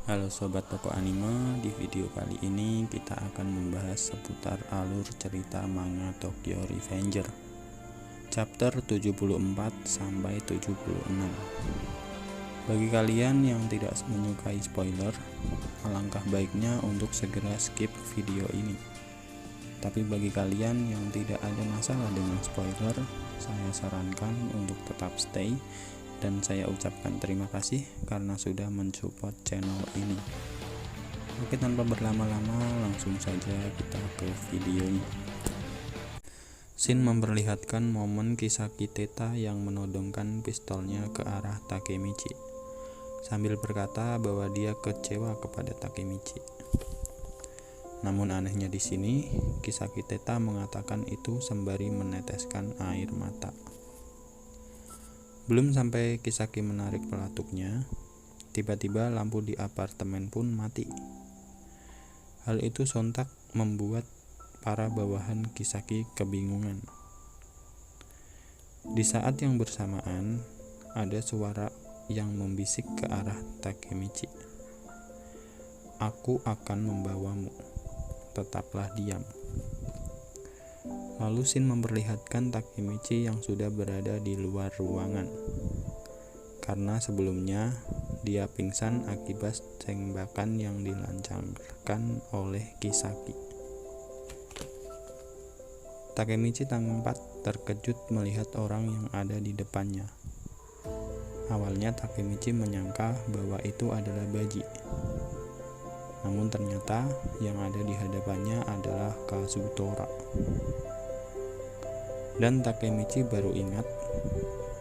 Halo sobat toko anime, di video kali ini kita akan membahas seputar alur cerita manga Tokyo Revenger chapter 74 sampai 76. Bagi kalian yang tidak menyukai spoiler, alangkah baiknya untuk segera skip video ini. Tapi bagi kalian yang tidak ada masalah dengan spoiler, saya sarankan untuk tetap stay. Dan saya ucapkan terima kasih karena sudah mensupport channel ini. Oke, tanpa berlama-lama langsung saja kita ke videonya. Scene memperlihatkan momen Kisaki Teta yang menodongkan pistolnya ke arah Takemichi sambil berkata bahwa dia kecewa kepada Takemichi. Namun anehnya di sini, Kisaki Teta mengatakan itu sembari meneteskan air mata. Belum sampai Kisaki menarik pelatuknya, tiba-tiba lampu di apartemen pun mati. Hal itu sontak membuat para bawahan Kisaki kebingungan. Di saat yang bersamaan, ada suara yang membisik ke arah Takemichi. "Aku akan membawamu, tetaplah diam." Lalu Shin memperlihatkan Takemichi yang sudah berada di luar ruangan, karena sebelumnya dia pingsan akibat tembakan yang dilancarkan oleh Kisaki. Takemichi tampak terkejut melihat orang yang ada di depannya. Awalnya Takemichi menyangka bahwa itu adalah Baji. Namun ternyata yang ada di hadapannya adalah Kazutora. Dan Takemichi baru ingat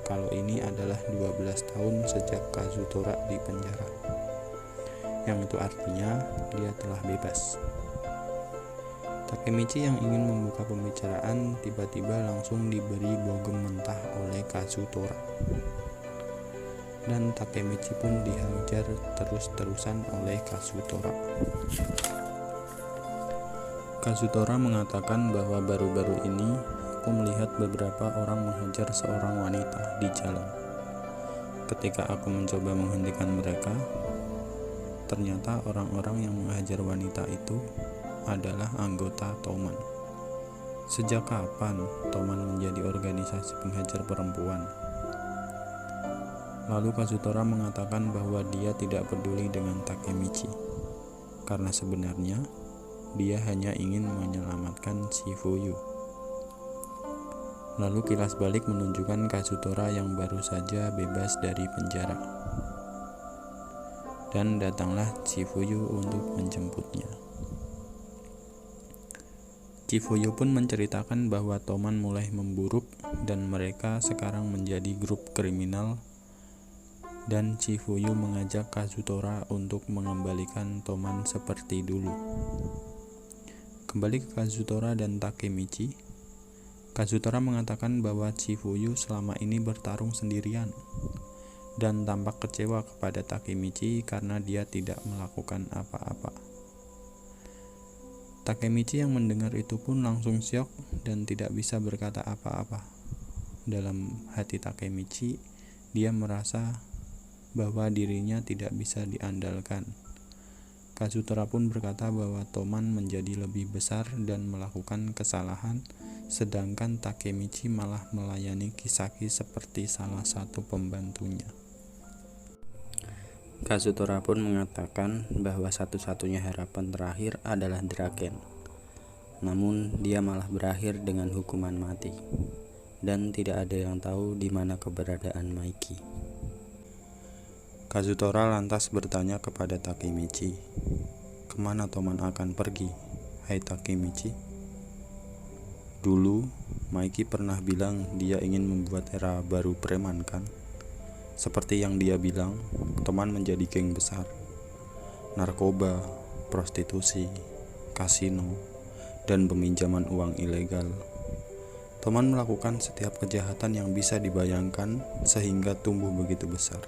kalau ini adalah 12 tahun sejak Kazutora di penjara. Yang itu artinya dia telah bebas. Takemichi yang ingin membuka pembicaraan tiba-tiba langsung diberi bogem mentah oleh Kazutora. Dan Takemichi pun dihajar terus-terusan oleh Kazutora. Kazutora mengatakan bahwa baru-baru ini aku melihat beberapa orang menghajar seorang wanita di jalan. Ketika aku mencoba menghentikan mereka, ternyata orang-orang yang menghajar wanita itu adalah anggota Toman. Sejak kapan Toman menjadi organisasi penghajar perempuan? Lalu Kazutora mengatakan bahwa dia tidak peduli dengan Takemichi, karena sebenarnya dia hanya ingin menyelamatkan Shifuyu. Lalu kilas balik menunjukkan Kazutora yang baru saja bebas dari penjara. Dan datanglah Shifuyu untuk menjemputnya. Shifuyu pun menceritakan bahwa Toman mulai memburuk dan mereka sekarang menjadi grup kriminal. Dan Shifuyu mengajak Kazutora untuk mengembalikan Toman seperti dulu. Kembali ke Kazutora dan Takemichi, Kazutora mengatakan bahwa Shifuyu selama ini bertarung sendirian dan tampak kecewa kepada Takemichi karena dia tidak melakukan apa-apa. Takemichi yang mendengar itu pun langsung syok dan tidak bisa berkata apa-apa. Dalam hati Takemichi, dia merasa bahwa dirinya tidak bisa diandalkan. Kazutora pun berkata bahwa Toman menjadi lebih besar dan melakukan kesalahan, sedangkan Takemichi malah melayani Kisaki seperti salah satu pembantunya. Kazutora pun mengatakan bahwa satu-satunya harapan terakhir adalah Draken. Namun dia malah berakhir dengan hukuman mati, dan tidak ada yang tahu di mana keberadaan Maiki. Kazutora lantas bertanya kepada Takemichi, "Kemana Toman akan pergi, hai Takemichi?" Dulu, Maiki pernah bilang dia ingin membuat era baru preman kan? Seperti yang dia bilang, Toman menjadi geng besar. Narkoba, prostitusi, kasino, dan peminjaman uang ilegal. Toman melakukan setiap kejahatan yang bisa dibayangkan sehingga tumbuh begitu besar.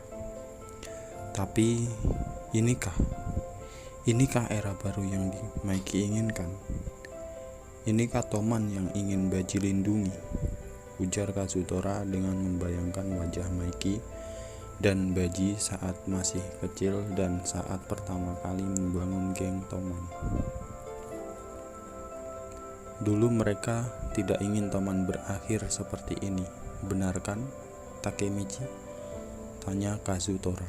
Tapi, inikah era baru yang Maiki inginkan? Inikah Toman yang ingin Baji lindungi? Ujar Kazutora dengan membayangkan wajah Maiki dan Baji saat masih kecil dan saat pertama kali membangun geng Toman. Dulu mereka tidak ingin Toman berakhir seperti ini, benar kan, Takemichi? Tanya Kazutora.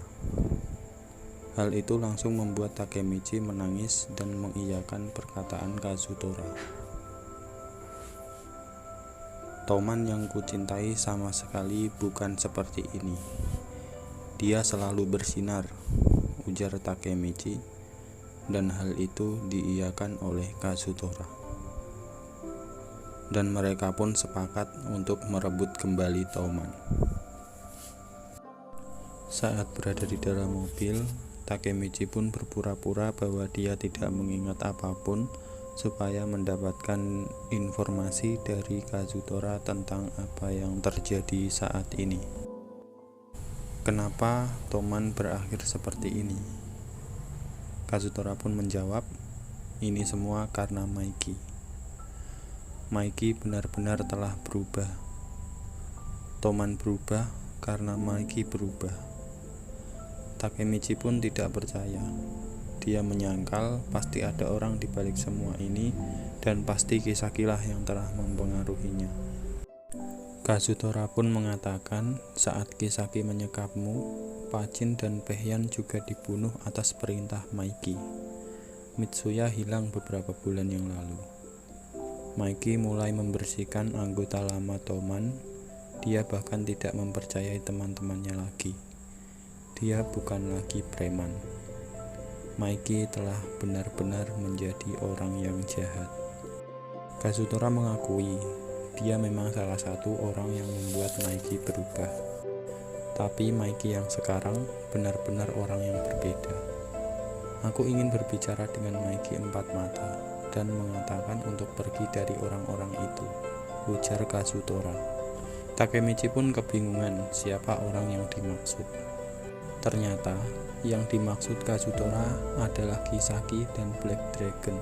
Hal itu langsung membuat Takemichi menangis dan mengiyakan perkataan Kazutora. Toman yang kucintai sama sekali bukan seperti ini. Dia selalu bersinar, ujar Takemichi, dan hal itu diiyakan oleh Kazutora. Dan mereka pun sepakat untuk merebut kembali Toman. Saat berada di dalam mobil, Takemichi pun berpura-pura bahwa dia tidak mengingat apapun supaya mendapatkan informasi dari Kazutora tentang apa yang terjadi saat ini. Kenapa Toman berakhir seperti ini? Kazutora pun menjawab, ini semua karena Maiki. Maiki benar-benar telah berubah. Toman berubah karena Maiki berubah. Takemichi pun tidak percaya. Dia menyangkal pasti ada orang di balik semua ini dan pasti Kisaki-lah yang telah mempengaruhinya. Kazutora pun mengatakan saat Kisaki menyekapmu, Pachin dan Pehyan juga dibunuh atas perintah Maiki. Mitsuya hilang beberapa bulan yang lalu. Maiki mulai membersihkan anggota lama Toman. Dia bahkan tidak mempercayai teman-temannya lagi. Dia bukan lagi preman. Maiki telah benar-benar menjadi orang yang jahat. Kazutora mengakui dia memang salah satu orang yang membuat Maiki berubah. Tapi Maiki yang sekarang benar-benar orang yang berbeda. Aku ingin berbicara dengan Maiki empat mata dan mengatakan untuk pergi dari orang-orang itu, ujar Kazutora. Takemichi pun kebingungan siapa orang yang dimaksud. Ternyata yang dimaksud Kazutora adalah Kisaki dan Black Dragon.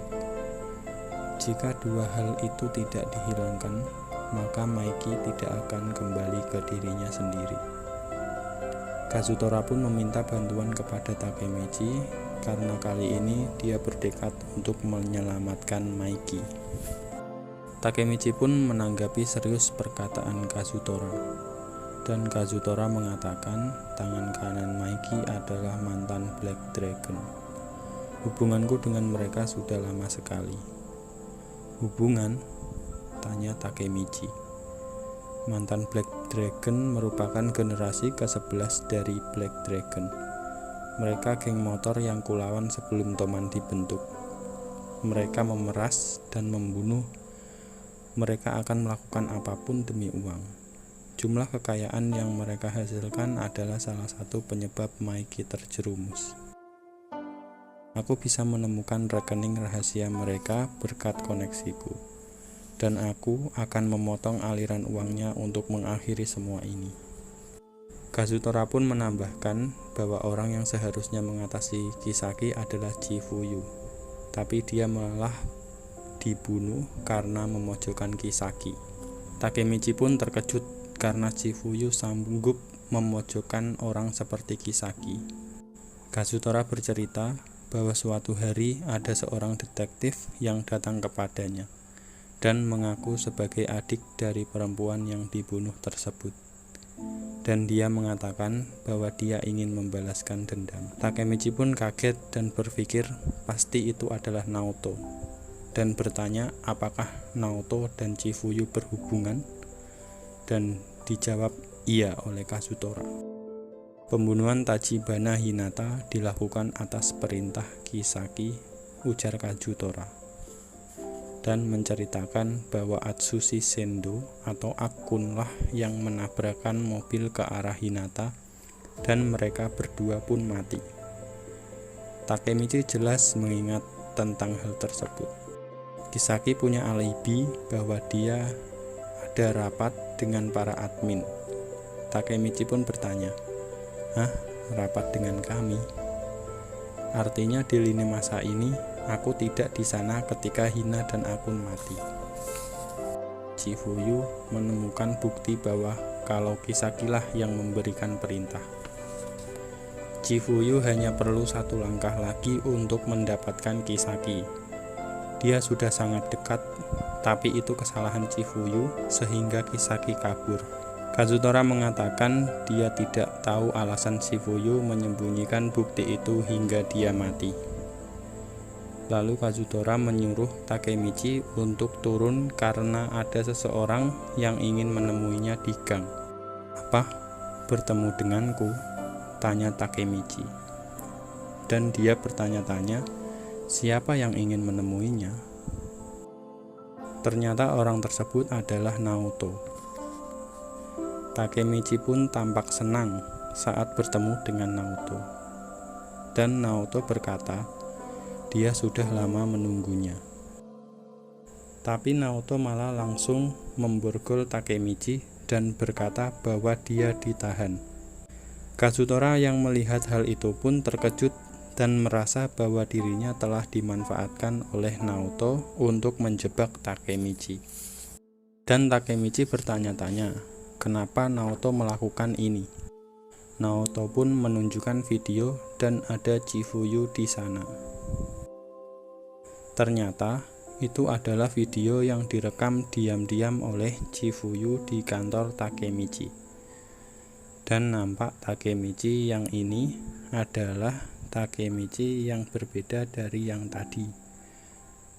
Jika dua hal itu tidak dihilangkan, maka Maiki tidak akan kembali ke dirinya sendiri. Kazutora pun meminta bantuan kepada Takemichi karena kali ini dia bertekad untuk menyelamatkan Maiki. Takemichi pun menanggapi serius perkataan Kazutora, dan Kazutora mengatakan tangan kanan Maiki adalah mantan Black Dragon. Hubunganku dengan mereka sudah lama sekali. Hubungan? Tanya Takemichi. Mantan Black Dragon merupakan generasi ke-11 dari Black Dragon. Mereka geng motor yang kulawan sebelum Toman dibentuk. Mereka memeras dan membunuh. Mereka akan melakukan apapun demi uang. Jumlah kekayaan yang mereka hasilkan adalah salah satu penyebab Maiki terjerumus. Aku bisa menemukan rekening rahasia mereka berkat koneksiku. Dan aku akan memotong aliran uangnya untuk mengakhiri semua ini. Kazutora pun menambahkan bahwa orang yang seharusnya mengatasi Kisaki adalah Chifuyu, tapi dia malah dibunuh karena memojokkan Kisaki. Takemichi pun terkejut karena Chifuyu sanggup memojokkan orang seperti Kisaki. Kazutora bercerita bahwa suatu hari ada seorang detektif yang datang kepadanya dan mengaku sebagai adik dari perempuan yang dibunuh tersebut. Dan dia mengatakan bahwa dia ingin membalaskan dendam. Takemichi pun kaget dan berpikir pasti itu adalah Naoto, dan bertanya apakah Naoto dan Chifuyu berhubungan, dan dijawab iya oleh Kazutora. Pembunuhan Tachibana Hinata dilakukan atas perintah Kisaki, ujar Kazutora, dan menceritakan bahwa Atsushi Sendo atau Akun-lah yang menabrakkan mobil ke arah Hinata dan mereka berdua pun mati. Takemichi jelas mengingat tentang hal tersebut. Kisaki punya alibi bahwa dia ada rapat dengan para admin. Takemichi pun bertanya, "Hah, rapat dengan kami?" Artinya di lini masa ini aku tidak di sana ketika Hina dan Akun mati. Chifuyu menemukan bukti bahwa kalau Kisaki-lah yang memberikan perintah. Chifuyu hanya perlu satu langkah lagi untuk mendapatkan Kisaki. Dia sudah sangat dekat, tapi itu kesalahan Chifuyu sehingga Kisaki kabur. Kazutora mengatakan dia tidak tahu alasan Chifuyu menyembunyikan bukti itu hingga dia mati. Lalu Kazutora menyuruh Takemichi untuk turun karena ada seseorang yang ingin menemuinya di gang. "Apa? Bertemu denganku?" tanya Takemichi. Dan dia bertanya-tanya, siapa yang ingin menemuinya? Ternyata orang tersebut adalah Naoto. Takemichi pun tampak senang saat bertemu dengan Naoto. Dan Naoto berkata, dia sudah lama menunggunya. Tapi Naoto malah langsung memborgol Takemichi dan berkata bahwa dia ditahan. Kazutora yang melihat hal itu pun terkejut dan merasa bahwa dirinya telah dimanfaatkan oleh Naoto untuk menjebak Takemichi. Dan Takemichi bertanya-tanya, kenapa Naoto melakukan ini? Naoto pun menunjukkan video dan ada Chifuyu di sana. Ternyata itu adalah video yang direkam diam-diam oleh Chifuyu di kantor Takemichi. Dan nampak Takemichi yang ini adalah Takemichi yang berbeda dari yang tadi,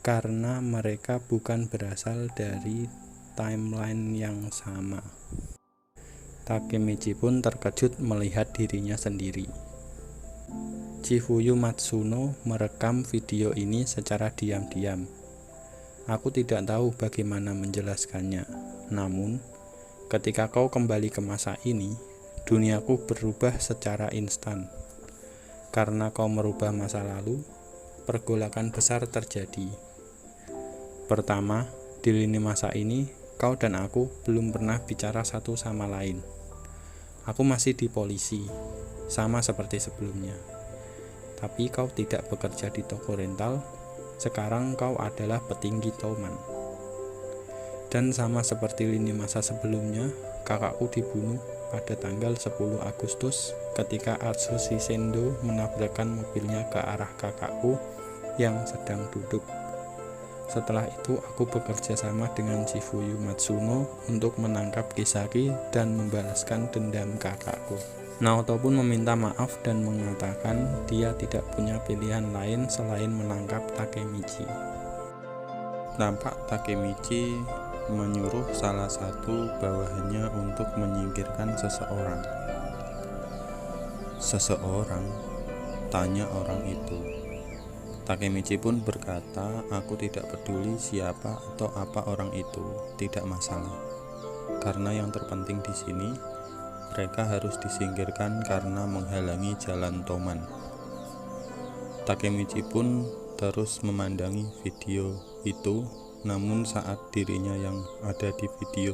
karena mereka bukan berasal dari timeline yang sama. Takemichi pun terkejut melihat dirinya sendiri. Chifuyu Matsuno merekam video ini secara diam-diam. Aku tidak tahu bagaimana menjelaskannya, namun ketika kau kembali ke masa ini, duniaku berubah secara instan. Karena kau merubah masa lalu, pergolakan besar terjadi. Pertama, di lini masa ini, kau dan aku belum pernah bicara satu sama lain. Aku masih di polisi, sama seperti sebelumnya. Tapi kau tidak bekerja di toko rental, sekarang kau adalah petinggi Toman. Dan sama seperti lini masa sebelumnya, kakakku dibunuh pada tanggal 10 Agustus ketika Atsushi Sendo menabrakkan mobilnya ke arah kakakku yang sedang duduk. Setelah itu aku bekerja sama dengan Chifuyu Matsuno untuk menangkap Kisaki dan membalaskan dendam kakakku. Naoto pun meminta maaf dan mengatakan dia tidak punya pilihan lain selain menangkap Takemichi. Nampak Takemichi menyuruh salah satu bawahannya untuk menyingkirkan seseorang. "Seseorang?" tanya orang itu. Takemichi pun berkata, aku tidak peduli siapa atau apa orang itu, tidak masalah. Karena yang terpenting di sini, mereka harus disingkirkan karena menghalangi jalan Toman. Takemichi pun terus memandangi video itu, namun saat dirinya yang ada di video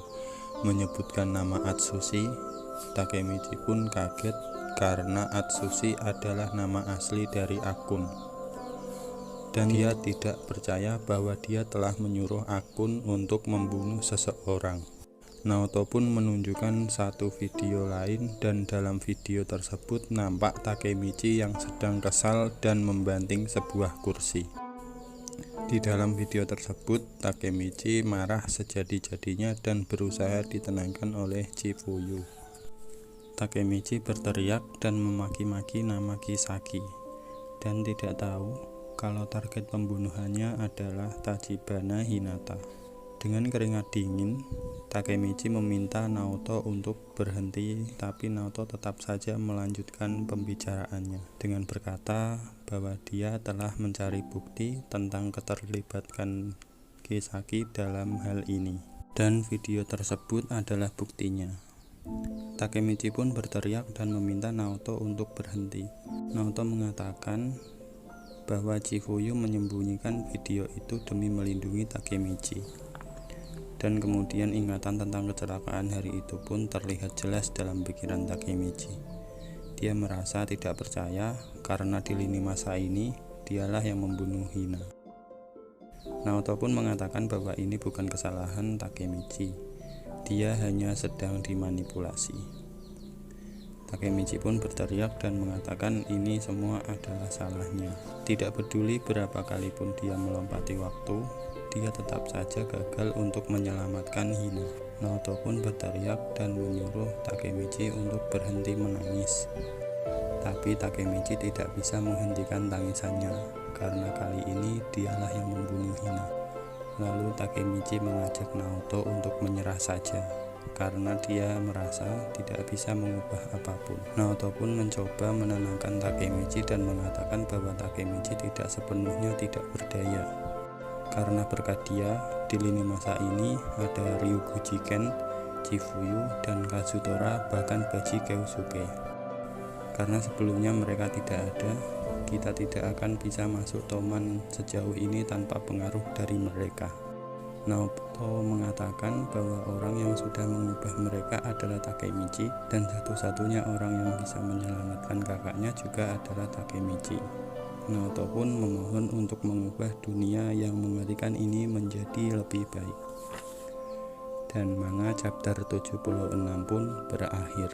menyebutkan nama Atsushi, Takemichi pun kaget karena Atsushi adalah nama asli dari akun. Dan dia tidak percaya bahwa dia telah menyuruh akun untuk membunuh seseorang. Naoto pun menunjukkan satu video lain dan dalam video tersebut nampak Takemichi yang sedang kesal dan membanting sebuah kursi. Di dalam video tersebut, Takemichi marah sejadi-jadinya dan berusaha ditenangkan oleh Chifuyu. Takemichi berteriak dan memaki-maki nama Kisaki dan tidak tahu kalau target pembunuhannya adalah Tachibana Hinata. Dengan keringat dingin, Takemichi meminta Naoto untuk berhenti, tapi Naoto tetap saja melanjutkan pembicaraannya dengan berkata bahwa dia telah mencari bukti tentang keterlibatan Kisaki dalam hal ini, dan video tersebut adalah buktinya. Takemichi pun berteriak dan meminta Naoto untuk berhenti. Naoto mengatakan bahwa Chifuyu menyembunyikan video itu demi melindungi Takemichi. Dan kemudian ingatan tentang kecelakaan hari itu pun terlihat jelas dalam pikiran Takemichi. Dia merasa tidak percaya karena di lini masa ini dialah yang membunuh Hina. Naoto pun mengatakan bahwa ini bukan kesalahan Takemichi. Dia hanya sedang dimanipulasi. Takemichi pun berteriak dan mengatakan ini semua adalah salahnya. Tidak peduli berapa kali pun dia melompati waktu, dia tetap saja gagal untuk menyelamatkan Hina. Naoto pun berteriak dan menyuruh Takemichi untuk berhenti menangis. Tapi Takemichi tidak bisa menghentikan tangisannya, karena kali ini dialah yang membunuh Hina. Lalu Takemichi mengajak Naoto untuk menyerah saja, karena dia merasa tidak bisa mengubah apapun. Naoto pun mencoba menenangkan Takemichi dan mengatakan bahwa Takemichi tidak sepenuhnya tidak berdaya. Karena berkat dia, di lini masa ini ada Ryuguchi Ken, Chifuyu, dan Kazutora, bahkan Baji Kyosuke. Karena sebelumnya mereka tidak ada, kita tidak akan bisa masuk Toman sejauh ini tanpa pengaruh dari mereka. Naoto mengatakan bahwa orang yang sudah mengubah mereka adalah Takemichi, dan satu-satunya orang yang bisa menyelamatkan kakaknya juga adalah Takemichi. Naoto pun memohon untuk mengubah dunia yang mengerikan ini menjadi lebih baik. Dan manga chapter 76 pun berakhir.